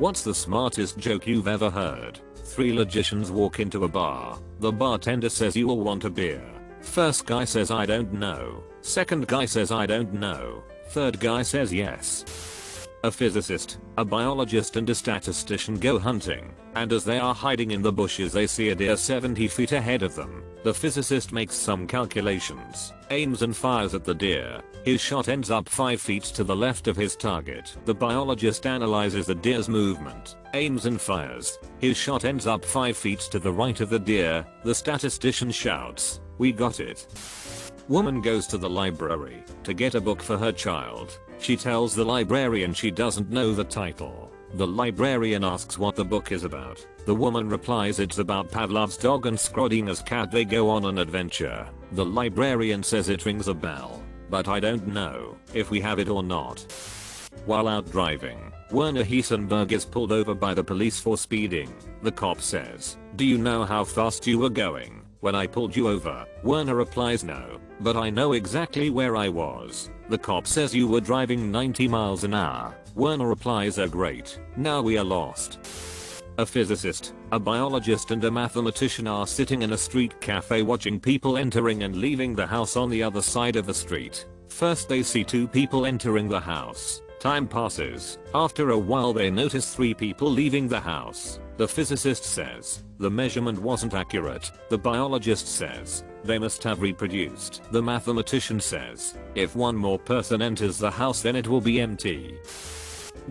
What's the smartest joke you've ever heard? 3 logicians walk into a bar. The bartender says you will want a beer. First guy says I don't know. Second guy says I don't know. Third guy says yes. A physicist, a biologist and a statistician go hunting, and as they are hiding in the bushes they see a deer 70 feet ahead of them. The physicist makes some calculations, aims and fires at the deer. His shot ends up 5 feet to the left of his target. The biologist analyzes the deer's movement, aims and fires. His shot ends up 5 feet to the right of the deer. The statistician shouts, "We got it." Woman goes to the library to get a book for her child. She tells the librarian she doesn't know the title. The librarian asks what the book is about. The woman replies it's about Pavlov's dog and Schrödinger's cat. They go on an adventure. The librarian says it rings a bell, but I don't know if we have it or not. While out driving, Werner Heisenberg is pulled over by the police for speeding. The cop says, "Do you know how fast you were going when I pulled you over?" Werner replies, "No, but I know exactly where I was." The cop says, "You were driving 90 miles an hour. Werner replies, "Oh great, now we are lost." A physicist, a biologist and a mathematician are sitting in a street cafe watching people entering and leaving the house on the other side of the street. First they see 2 people entering the house. Time passes. After a while they notice 3 people leaving the house. The physicist says, "The measurement wasn't accurate." The biologist says, "They must have reproduced." The mathematician says, "If one more person enters the house then it will be empty."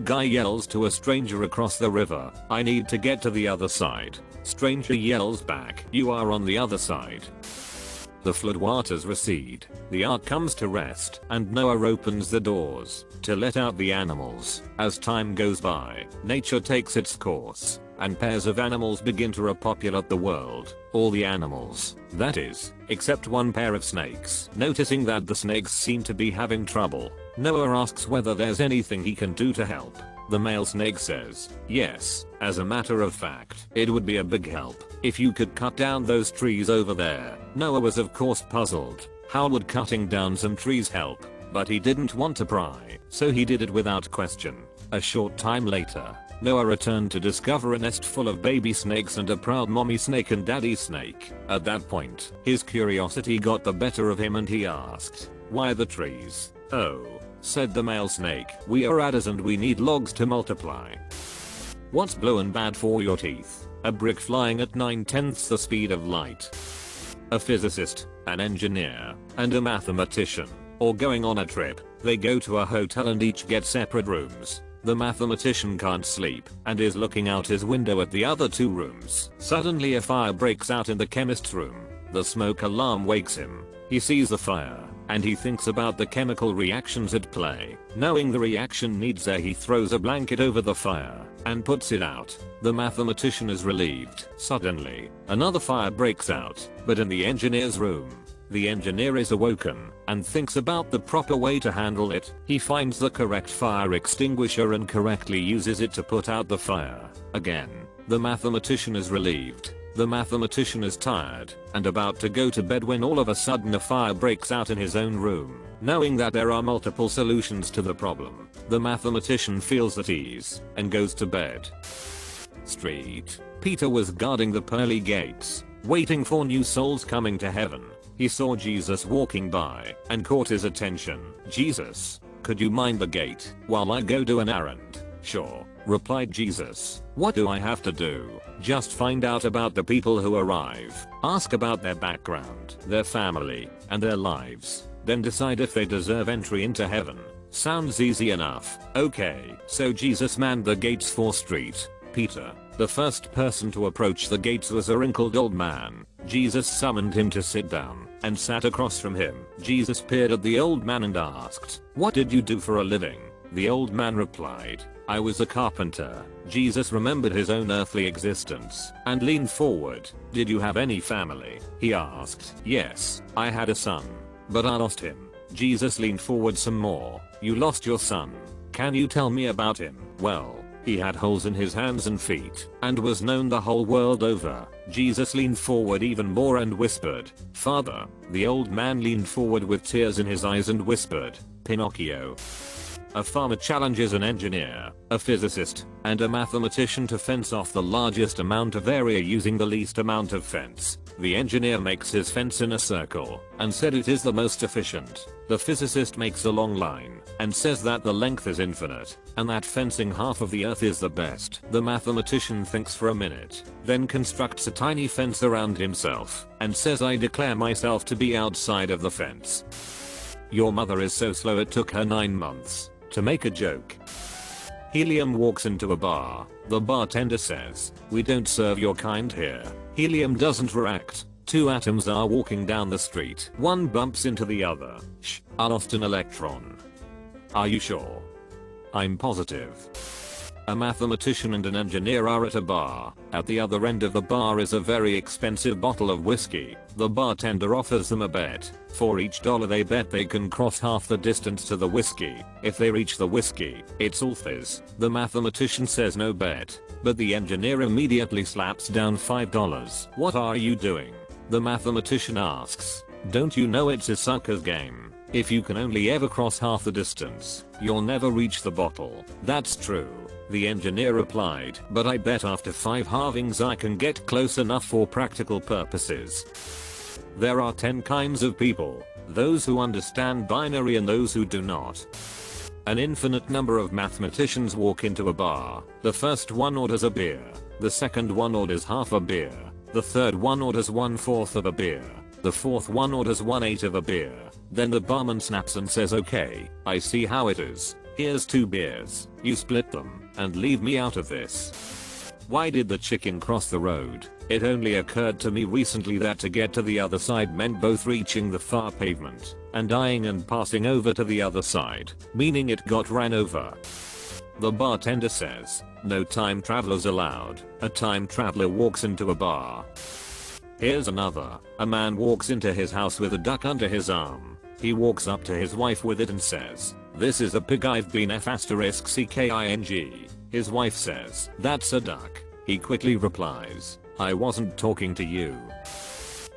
Guy yells to a stranger across the river, "I need to get to the other side." Stranger yells back, "You are on the other side." The floodwaters recede. The ark comes to rest, and Noah opens the doors to let out the animals. As time goes by, nature takes its course, and pairs of animals begin to repopulate the world. All the animals, that is, except one pair of snakes. Noticing that the snakes seem to be having trouble, Noah asks whether there's anything he can do to help. The male snake says, "Yes, as a matter of fact, it would be a big help if you could cut down those trees over there." Noah was of course puzzled. How would cutting down some trees help? But he didn't want to pry, so he did it without question. A short time later, Noah returned to discover a nest full of baby snakes and a proud mommy snake and daddy snake. At that point, his curiosity got the better of him and he asked, "Why the trees?" "Oh," said the male snake, "we are adders and we need logs to multiply." What's blue and bad for your teeth? A brick flying at 9/10 the speed of light. A physicist, an engineer, and a mathematician, or going on a trip. They go to a hotel and each get separate rooms. The mathematician can't sleep and is looking out his window at the other 2 rooms. Suddenly a fire breaks out in the chemist's room. The smoke alarm wakes him. He sees the fire, and he thinks about the chemical reactions at play. Knowing the reaction needs air, he throws a blanket over the fire and puts it out. The mathematician is relieved. Suddenly, another fire breaks out, but in the engineer's room. The engineer is awoken and thinks about the proper way to handle it. He finds the correct fire extinguisher and correctly uses it to put out the fire. Again, the mathematician is relieved. The mathematician is tired and about to go to bed when all of a sudden a fire breaks out in his own room. Knowing that there are multiple solutions to the problem, the mathematician feels at ease and goes to bed. Street. Peter was guarding the pearly gates, waiting for new souls coming to heaven. He saw Jesus walking by and caught his attention. "Jesus, could you mind the gate while I go do an errand?" "Sure," replied Jesus. "What do I have to do?" "Just find out about the people who arrive. Ask about their background, their family, and their lives. Then decide if they deserve entry into heaven." Sounds easy enough. Okay, so Jesus manned the gates for Street. Peter, the first person to approach the gates, was a wrinkled old man. Jesus summoned him to sit down and sat across from him. Jesus peered at the old man and asked, "What did you do for a living?" The old man replied, "I was a carpenter." Jesus remembered his own earthly existence and leaned forward. "Did you have any family?" he asked. "Yes, I had a son, but I lost him." Jesus leaned forward some more. "You lost your son. Can you tell me about him?" "Well, he had holes in his hands and feet and was known the whole world over." Jesus leaned forward even more and whispered, "Father." The old man leaned forward with tears in his eyes and whispered, "Pinocchio." A farmer challenges an engineer, a physicist, and a mathematician to fence off the largest amount of area using the least amount of fence. The engineer makes his fence in a circle and said it is the most efficient. The physicist makes a long line and says that the length is infinite and that fencing half of the earth is the best. The mathematician thinks for a minute, then constructs a tiny fence around himself and says, I declare myself to be outside of the fence. Your mother is so slow it took her 9 months to make a joke. Helium walks into a bar. The bartender says, we don't serve your kind here. Helium doesn't react. 2 atoms are walking down the street. One bumps into the other. I lost an electron. Are you sure? I'm positive. A mathematician and an engineer are at a bar. At the other end of the bar is a very expensive bottle of whiskey. The bartender offers them a bet. For each dollar they bet, they can cross half the distance to the whiskey. If they reach the whiskey, it's all fizz. The mathematician says no bet, but the engineer immediately slaps down $5. What are you doing? The mathematician asks. Don't you know it's a sucker's game? If you can only ever cross half the distance, you'll never reach the bottle. That's true. The engineer replied, but I bet after 5 halvings I can get close enough for practical purposes. There are 10 kinds of people, those who understand binary and those who do not. An infinite number of mathematicians walk into a bar. The first one orders a beer, the second one orders half a beer, the third one orders 1/4 of a beer, the fourth one orders 1/8 of a beer. Then the barman snaps and says, okay, I see how it is. Here's 2 beers, you split them, and leave me out of this. Why did the chicken cross the road? It only occurred to me recently that to get to the other side meant both reaching the far pavement and dying and passing over to the other side, meaning it got ran over. The bartender says, no time travelers allowed. A time traveler walks into a bar. Here's another. A man walks into his house with a duck under his arm. He walks up to his wife with it and says, this is a pig, I've been *king. His wife says, that's a duck. He quickly replies, I wasn't talking to you.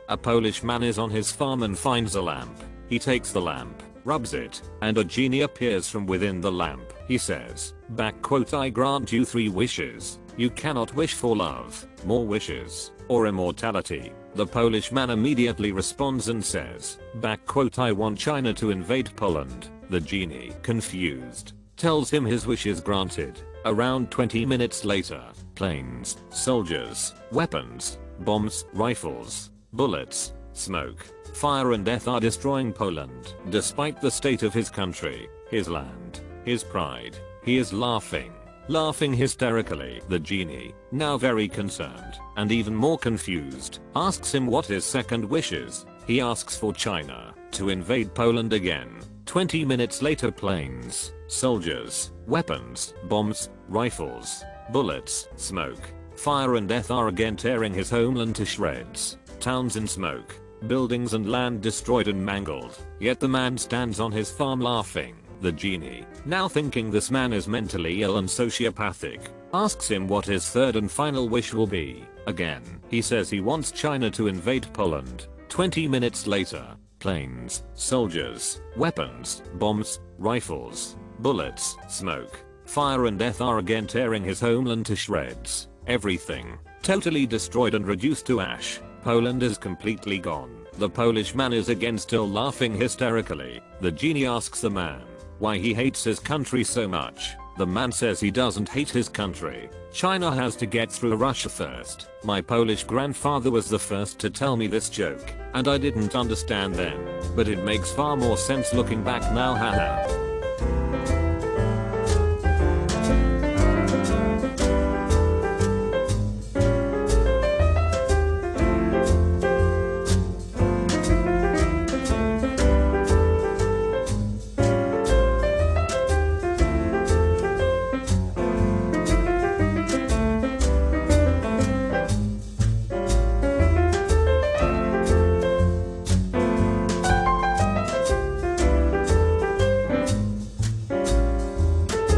A Polish man is on his farm and finds a lamp. He takes the lamp, rubs it, and a genie appears from within the lamp. He says, I grant you 3 wishes. You cannot wish for love, more wishes, or immortality. The Polish man immediately responds and says, I want China to invade Poland. The genie, confused, tells him his wish is granted. Around 20 minutes later, planes, soldiers, weapons, bombs, rifles, bullets, smoke, fire and death are destroying Poland. Despite the state of his country, his land, his pride, he is laughing hysterically. The genie, now very concerned and even more confused, asks him what his second wish is. He asks for China to invade Poland again. 20 minutes later, planes, soldiers, weapons, bombs, rifles, bullets, smoke, fire and death are again tearing his homeland to shreds. Towns in smoke, buildings and land destroyed and mangled. Yet the man stands on his farm laughing. The genie, now thinking this man is mentally ill and sociopathic, asks him what his third and final wish will be. Again, he says he wants China to invade Poland. 20 minutes later, planes, soldiers, weapons, bombs, rifles, bullets, smoke, fire and death are again tearing his homeland to shreds. Everything, totally destroyed and reduced to ash. Poland is completely gone. The Polish man is again still laughing hysterically. The genie asks the man why he hates his country so much. The man says he doesn't hate his country. China has to get through Russia first. My Polish grandfather was the first to tell me this joke, and I didn't understand then, but it makes far more sense looking back now, haha.